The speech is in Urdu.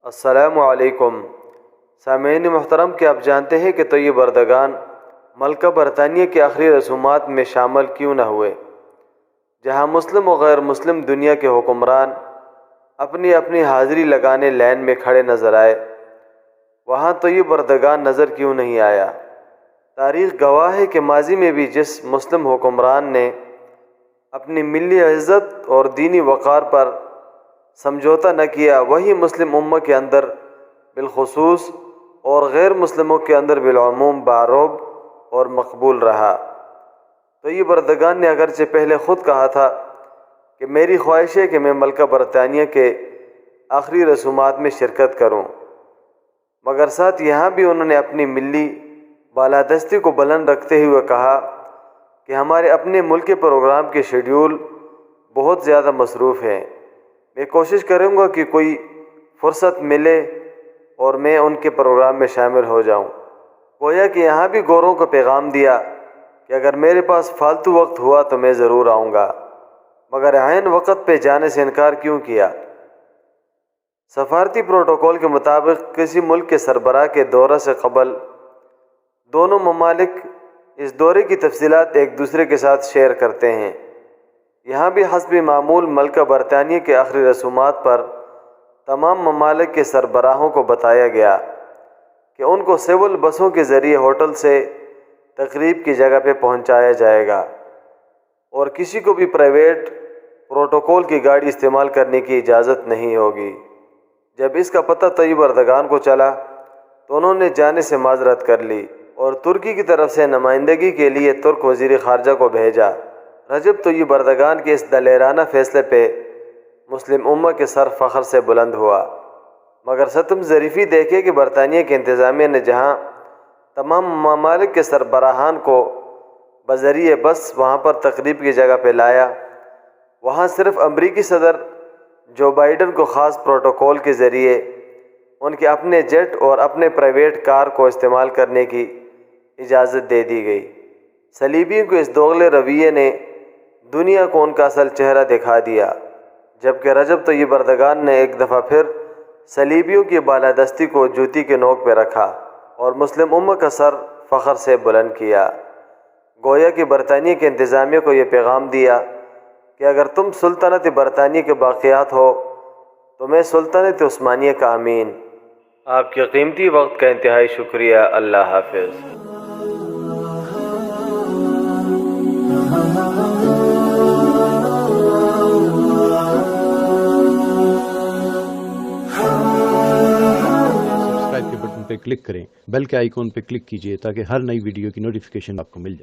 السلام علیکم سامعین محترم، کیا آپ جانتے ہیں کہ طیب اردگان ملکہ برطانیہ کی آخری رسومات میں شامل کیوں نہ ہوئے؟ جہاں مسلم و غیر مسلم دنیا کے حکمران اپنی اپنی حاضری لگانے لائن میں کھڑے نظر آئے، وہاں طیب اردگان نظر کیوں نہیں آیا؟ تاریخ گواہ ہے کہ ماضی میں بھی جس مسلم حکمران نے اپنی ملی عزت اور دینی وقار پر سمجھوتا نہ کیا، وہی مسلم امہ کے اندر بالخصوص اور غیر مسلموں کے اندر بالعموم باروب اور مقبول رہا۔ طیب اردگان نے اگرچہ پہلے خود کہا تھا کہ میری خواہش ہے کہ میں ملکہ برطانیہ کے آخری رسومات میں شرکت کروں، مگر ساتھ یہاں بھی انہوں نے اپنی ملی بالادستی کو بلند رکھتے ہوئے کہا کہ ہمارے اپنے ملک کے پروگرام کے شیڈیول بہت زیادہ مصروف ہیں، میں کوشش کروں گا کہ کوئی فرصت ملے اور میں ان کے پروگرام میں شامل ہو جاؤں۔ گویا کہ یہاں بھی گوروں کو پیغام دیا کہ اگر میرے پاس فالتو وقت ہوا تو میں ضرور آؤں گا، مگر عین وقت پہ جانے سے انکار کیوں کیا؟ سفارتی پروٹوکول کے مطابق کسی ملک کے سربراہ کے دورہ سے قبل دونوں ممالک اس دورے کی تفصیلات ایک دوسرے کے ساتھ شیئر کرتے ہیں۔ یہاں بھی حسب معمول ملکہ برطانیہ کے آخری رسومات پر تمام ممالک کے سربراہوں کو بتایا گیا کہ ان کو سول بسوں کے ذریعے ہوٹل سے تقریب کی جگہ پہ پہنچایا جائے گا اور کسی کو بھی پرائیویٹ پروٹوکول کی گاڑی استعمال کرنے کی اجازت نہیں ہوگی۔ جب اس کا پتہ طیب اردگان کو چلا تو انہوں نے جانے سے معذرت کر لی اور ترکی کی طرف سے نمائندگی کے لیے ترک وزیر خارجہ کو بھیجا۔ رجب طیب اردگان کے اس دلیرانہ فیصلے پہ مسلم امہ کے سر فخر سے بلند ہوا، مگر ستم ظریفی دیکھے کہ برطانیہ کی انتظامیہ نے جہاں تمام ممالک کے سربراہان کو بذریعہ بس وہاں پر تقریب کی جگہ پہ لایا، وہاں صرف امریکی صدر جو بائیڈن کو خاص پروٹوکول کے ذریعے ان کے اپنے جیٹ اور اپنے پرائیویٹ کار کو استعمال کرنے کی اجازت دے دی گئی۔ صلیبیوں کو اس دوغلے رویے نے دنیا کو ان کا اصل چہرہ دکھا دیا، جبکہ رجب طیب اردگان نے ایک دفعہ پھر صلیبیوں کی بالادستی کو جوتی کے نوک پہ رکھا اور مسلم امہ کا سر فخر سے بلند کیا۔ گویا کہ برطانیہ کے انتظامیہ کو یہ پیغام دیا کہ اگر تم سلطنت برطانیہ کے باقیات ہو تو میں سلطنت عثمانیہ کا امین۔ آپ کے قیمتی وقت کا انتہائی شکریہ۔ اللہ حافظ۔ سبسکرائب کے بٹن پہ کلک کریں، بیل کے آئیکن پہ کلک کیجئے تاکہ ہر نئی ویڈیو کی نوٹیفیکیشن آپ کو مل جائے۔